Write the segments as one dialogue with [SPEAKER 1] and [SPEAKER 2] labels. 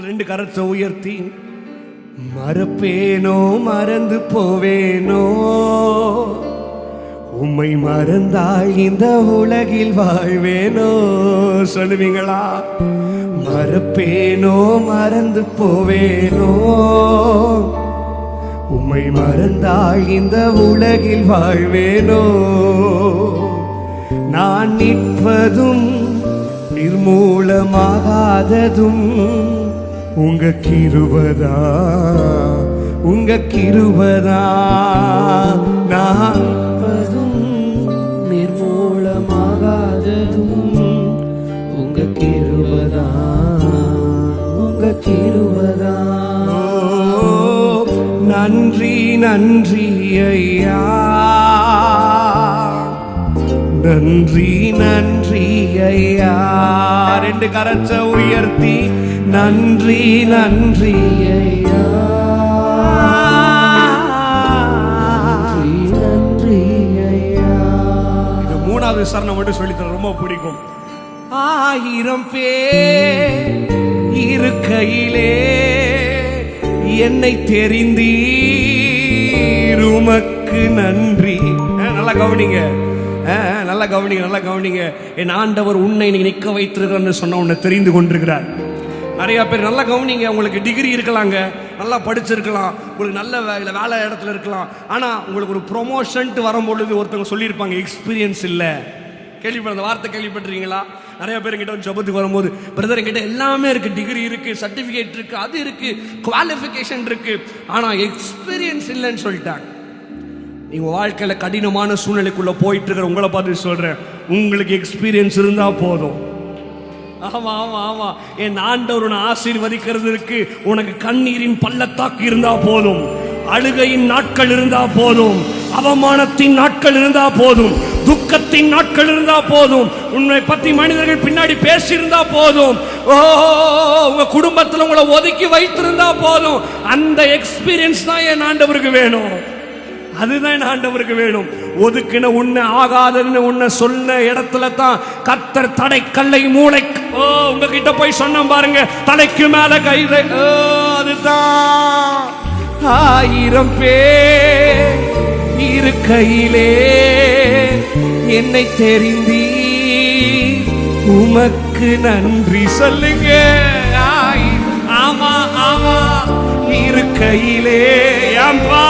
[SPEAKER 1] ரெண்டு கரத்தை உயர்த்தி மறப்பேனோ மறந்து போவேனோ, உம்மை மறந்தால் இந்த உலகில் வாழ்வேனோ. சொல்லுவீங்களா? மறப்பேனோ மறந்து போவேனோ, உம்மை மறந்தால் இந்த உலகில் வாழ்வேனோ. நான் நிற்பதும் நிர்மூலமாகாததும் உங்க கிருபைதா, உங்க கிருபைதா. நான் நிற்பதும் நிர்மூலமாகாததும் உங்க கிருபைதா, உங்க கிருபைதா. நன்றி நன்றி ஐயா, நன்றி நன்றி ஐயா. ரெண்டு கரத்தை உயர்த்தி நன்றி நன்றி ஐயா, நன்றி ஐயா. இது மூணாவது சரணம் மட்டும் சொல்லித்தர ரொம்ப பிடிக்கும். 1000 பேர் இருக்கையிலே என்னை தெரிந்தீர், உமக்கு நன்றி. நல்லா கவனிங்க, நல்லா கவனிங்க, நல்லா கவனிங்க. என் ஆண்டவர் உன்னை நிற்க வைத்திருக்கிறான்னு சொன்ன உன்னை தெரிந்து கொண்டிருக்கிறார். நிறைய பேர் நல்லா கவனிங்க. உங்களுக்கு டிகிரி இருக்கலாங்க, நல்லா படிச்சிருக்கலாம், உங்களுக்கு நல்ல வேலை இடத்துல இருக்கலாம். ஆனால் உங்களுக்கு ஒரு ப்ரொமோஷன் வரும்பொழுது ஒருத்தவங்க சொல்லியிருப்பாங்க எக்ஸ்பீரியன்ஸ் இல்லை. கேள்விப்பட்ட வார்த்தை கேள்விப்பட்டிருக்கீங்களா? நிறைய பேர் கிட்ட ஜபத்துக்கு வரும்போது, பிரதர் கிட்ட எல்லாமே இருக்கு, டிகிரி இருக்கு, சர்டிஃபிகேட் இருக்கு, அது இருக்கு, குவாலிஃபிகேஷன் இருக்கு, ஆனால் எக்ஸ்பீரியன்ஸ் இல்லைன்னு சொல்லிட்டாங்க. நீங்க வாழ்க்கையில கடினமான சூழ்நிலைக்குள்ள போயிட்டு இருக்கிற உங்களை பார்த்து சொல்றேன், உங்களுக்கு எக்ஸ்பீரியன்ஸ் இருந்தா போதும். ஆமா ஆமா ஆமா, என் ஆண்டவர் ஆசீர்வதிக்கிறதுக்கு உனக்கு கண்ணீரின் பள்ளத்தாக்கு இருந்தா போதும், அழுகையின் நாட்கள் இருந்தா போதும், அவமானத்தின் நாட்கள் இருந்தா போதும், துக்கத்தின் நாட்கள் இருந்தா போதும், உன்னை பத்தி மனிதர்கள் பின்னாடி பேசி இருந்தா போதும், உங்க குடும்பத்தில் உங்களை ஒதுக்கி வைத்திருந்தா போதும். அந்த எக்ஸ்பீரியன்ஸ் தான் என் ஆண்டவருக்கு வேணும், அதுதான் ஆண்டவருக்கு வேணும். ஒதுக்கின உன்னை ஆகாதுன்னு உன்னை சொன்ன இடத்துல தான் கர்த்தர் தடை கல்லை மூளை உங்ககிட்ட போய் சொன்ன பாருங்க, தலைக்கு மேல கைதை. அதுதான் 1000 பேர் இருக்கையிலே என்னை தெரிந்தி, உமக்கு நன்றி சொல்லுங்க. ஆமா ஆமா, இருக்கையிலே ஏன்பா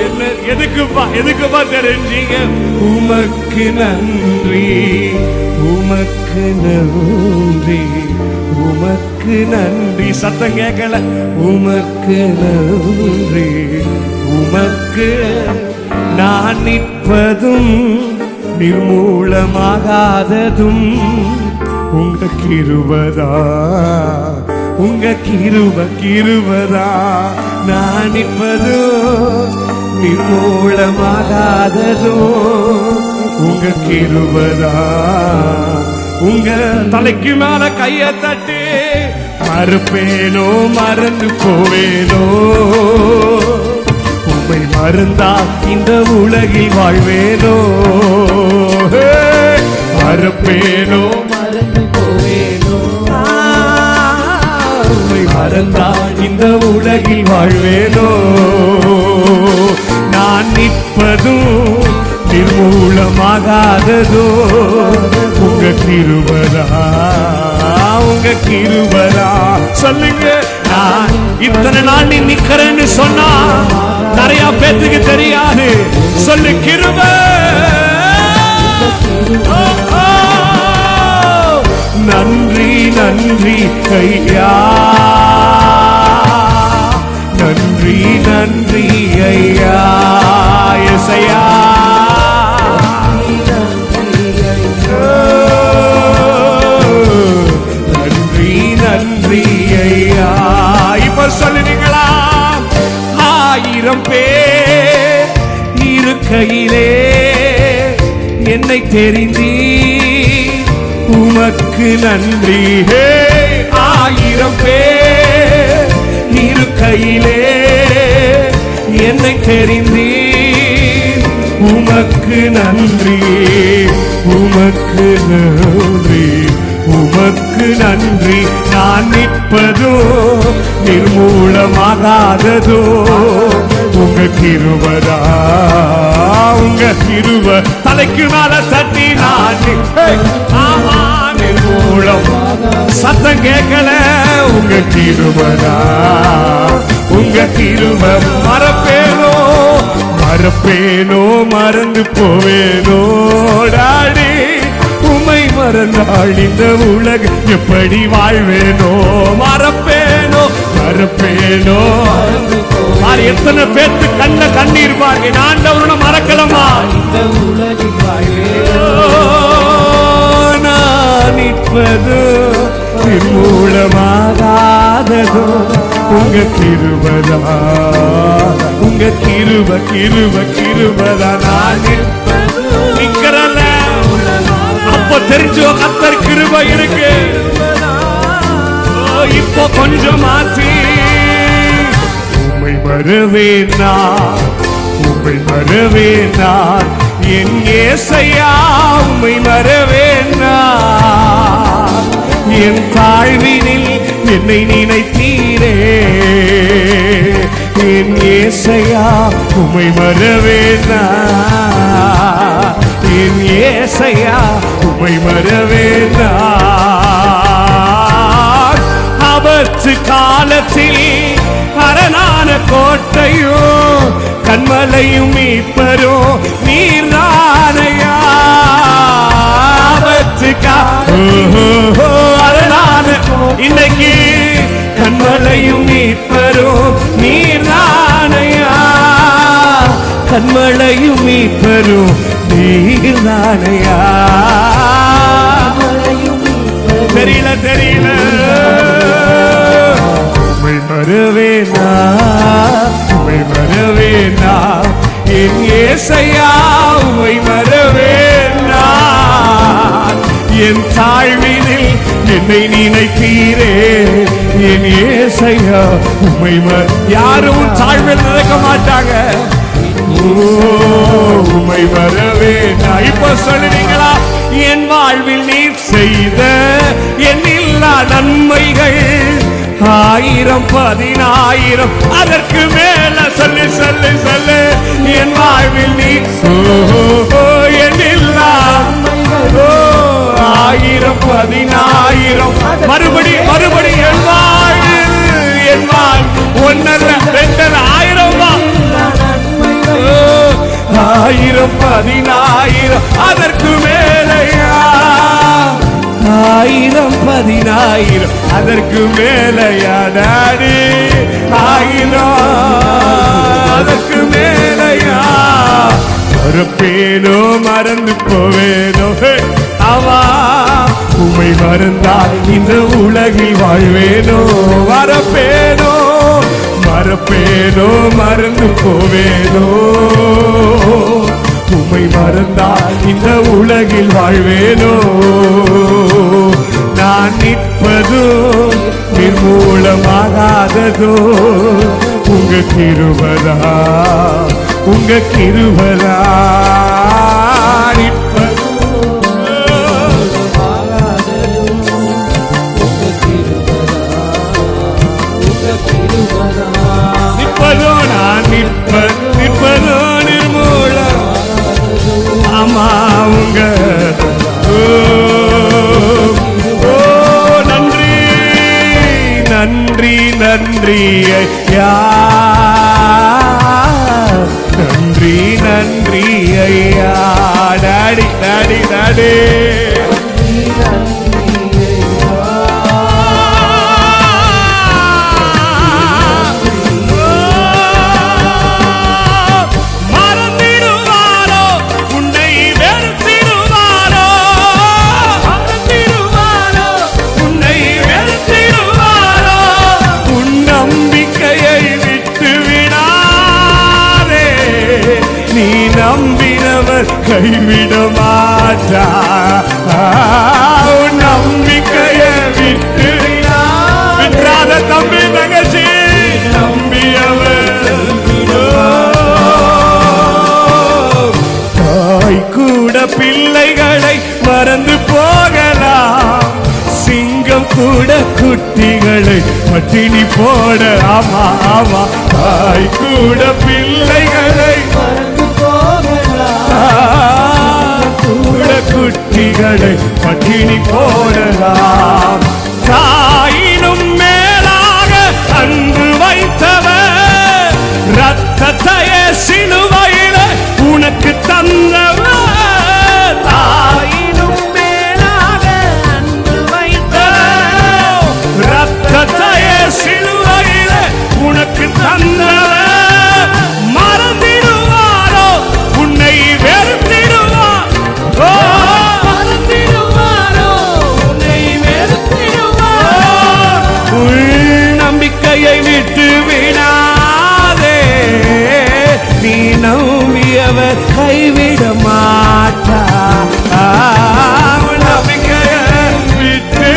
[SPEAKER 1] என்ன எதுக்குப்பா தெரிஞ்சீங்க? உமக்கு நன்றி, உமக்கு நன்றி, உமக்கு நன்றி. சத்தம் கேட்கல. உமக்கு நன்றி, உமக்கு. நான் நிற்பதும் நிர்மூலமாகாததும் உங்க கிருபைதா, உங்க கிருபைதா. நான் நிற்பதும் நிர்மூலமாகாததும் உங்க கிருபைதா, உங்க தலைக்கு மேல கைய தட்டி மறுப்பேனோ மறந்து போவேனோ, உம்மை மறந்தா இந்த உலகில் வாழ்வேனோ. மறுப்பேனோ மறந்து போவேனோ, உம்மை மறந்தா இந்த உலகில் வாழ்வேனோ. நான் நிற்பதும் நிர்மூலமாகாததோ உங்க கிருபைதா, உங்க கிருபைதா. சொல்லுங்க. நான் இத்தனை நாள் நீ நிக்கிறேன்னு சொன்னா நிறைய பேத்துக்கு தெரியாது. சொல்லு கிருபை. நன்றி நன்றி ஐயா, நன்றி நன்றி ஐயா, எசையா. நன்றி நன்றி ஐயா. இப்ப சொல்லுவீங்களா? 1000 பேர் இருக்கையிலே என்னை தெரிந்தி, உமக்கு நன்றி. 1000 பேர் இருக்கையிலே என்னை தெரிந்தீர், உமக்கு நன்றி, உமக்கு நன்றி, உமக்கு நன்றி நான் நிற்பதோ நிர்மூலமாகாததோ உங்க கிருபதா உங்க கிருப தலைக்கு மேல தட்டி நான் ஆமா நிர்மூலம் சத்தம் கேட்கல உங்க கிருபதா உங்க கிருப மறப்பேனோ மறப்பேனோ மறந்து போவேனோ டாடி உமை மறந்தாள் இந்த உலகம் எப்படி வாழ்வேனோ மறப்பேனோ மறப்பேனோ எத்தனை பேர்த்து கண்ண கண்ணீர் பாருங்க ஆண்டவரை மறக்கலமா இந்த உலகில் வாழ்வேனோ நான் நிற்பதோ நிர்மூலமாகாததோ உங்க கிருபதா உங்க கிருப கிருப கிருபதா நான் நிற்கிறல அப்ப தெரிஞ்சோ கர்த்தர் கிருப இருக்கு இப்போ கொஞ்சம் மாற்றி உம்மை மறவேனா உம்மை மறவேனா என் ஏசையா உம்மை மறவேனா என் தாழ்வினில் என்னை நினைத்தீரே என் ஏசையா உம்மை மறவேனா என் ஏசையா உம்மை மறவேனா ஆபத்து காலத்தில் அரணான கோட்டையோ கண்மலையும் மீட்பரோ நீர்தானையா ஆபத்து அரணான இன்னைக்கு கண்மலையும் மீட்பரோ நீர்தானையா கண்மலையும் மீட்பரோ நீர்தானையா தெரியல தெரியல உம்மை மறவேனா உம்மை மறவேனா என் ஏசையா உம்மை மறவேனா என் தாழ்வினில் என்னை நினைத்தீரே என் ஏசையா உம்மை யாரும் தாழ்வில் நினைக்க மாட்டாங்க உம்மை மறவேனா இப்ப சொல்லுவீங்களா என் வாழ்வில் நீர் செய்த எண்ணில்லா நன்மைகள் ஆயிரம் பதினாயிரம் அதற்கு மேல சொல்லு சொல்லு சொல்லு என் வாழ்வில் நீர் எண்ணில்லா ஆயிரம் பதினாயிரம் மறுபடி மறுபடி என் வாழ் ஒன்னல்ல ரெண்டல்ல ஆயிரம் ஆயிரம் பதினாயிரம் அதற்கு மேலையா ஆயிரம் பதினாயிரம் அதற்கு மேலையா டாடி ஆயிரம் அதற்கு மேலையா மறப்பேனோ மறந்து போவேனோ அவா உம்மை மறந்தால் இந்த உலகில் வாழ்வேனோ மறப்பேனோ மறப்பேனோ மறந்து போவேனோ உம்மை மறந்தால் இந்த உலகில் வாழ்வேனோ நான் நிற்பதோ நிர்மூலமாகாததோ உங்க கிருபதா உங்க கிருபதா நிற்பதோ நான் நிற்பதோ நிர்மூலம் ஆமா உங்க நன்றி நன்றி நன்றி ஐயா நன்றி நன்றி ஐயா டாடி டாடி டாடி நம்பினவர் கைவிட மாட்டா நம்பிக்கையை விட்டு விட்டாத தம்பி தங்கச்சி நம்பியவர் தாய் கூட பிள்ளைகளை மறந்து போகலாம் சிங்கம் பட்டினி போட. ஆமா ஆமா, தாய் கூட பிள்ளைகளை கூட குட்டிகளை பட்டினி போடலாம். தாயினும் மேலாக அன்பு வைத்தவர், ரத்தத்தையே சிலுவையில உனக்கு தந்தவர். தாயினும் மேலாக அன்பு வைத்தவர், ரத்தத்தையே சிலுவையில உனக்கு தந்தவர். மறந்திடுவாரோ உன்னை வெறுத்திடுவார். மறந்திடுவாரோ உன்னை வெறுத்திடுவார். உள் நம்பிக்கையை விட்டு விடாதே, நீ நம்பியவர் கைவிட மாட்டார். நம்பிக்கையை விட்டு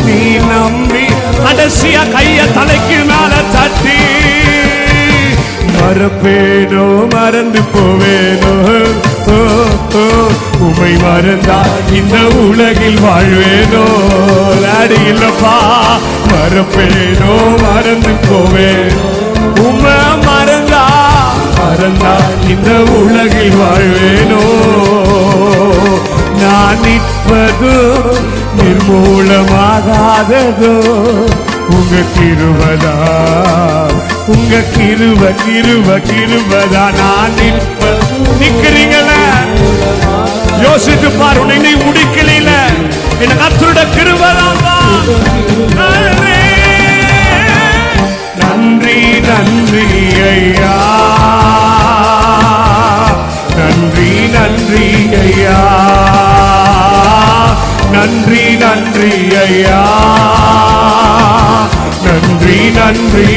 [SPEAKER 1] நீ நம்பி கடைசியா கைய தலைக்கு மேல தட்டி, மறப்பேனோ மறந்து போவேனோ, உமை மறந்தா இந்த உலகில் வாழ்வேனோ. லாடி இல்லப்பா, மறப்பேனோ மறந்து போவேனோ, உமை மறந்தா இந்த உலகில் வாழ்வேனோ. நான் நிற்பதோ நிர்மூலமாகாததோ உங்க கிருபதா, உங்க கிருபதா. நான் நிக்கிறீங்கள, யோசித்து பாரு. உன்னை நீ முடிக்கல, என்ன கர்த்தருடைய கிருபைதான். நன்றி நன்றி ஐயா, நன்றி நன்றி ஐயா, நன்றி நன்றி ஐயா, நன்றி நன்றி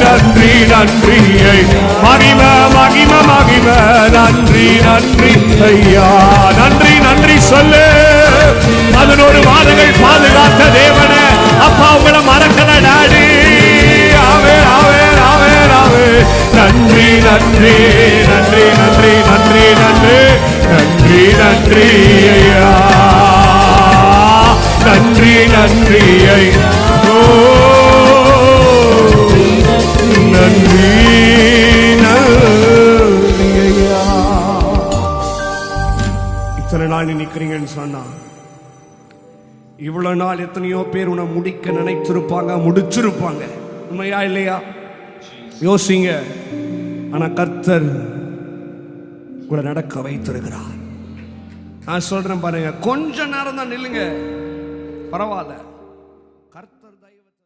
[SPEAKER 1] நன்றி நன்றி மகிம மகிம மகிம. நன்றி நன்றி ஐயா, நன்றி நன்றி சொல்லு. 11 மாதங்கள் பாதுகாத்த தேவன அப்பா உங்களை மறக்கல டாடி. ஆவே ஆவே ஆவே ஆவே. நன்றி நன்றி நன்றி நன்றி நன்றி நன்றி நன்றி நன்றி ஐயா, நன்றி நன்றி ஐயா, நன்றி நன்றி ஐயா. இத்தனை நாள் நீ நிக்கிறீங்கன்னு சொன்னா, இவ்வளவு நாள் எத்தனையோ பேர் உன்னை முடிக்க நினைத்திருப்பாங்க, முடிச்சிருப்பாங்க. உண்மையா இல்லையா? யோசிங்க. ஆனா கர்த்தர் உங்களை நடக்க வைத்திருக்கிறார். நான் சொல்றேன் பாருங்க, கொஞ்ச நேரம் தான் நில்லுங்க, பரவாயில்ல. கர்த்தர் தெய்வத்தை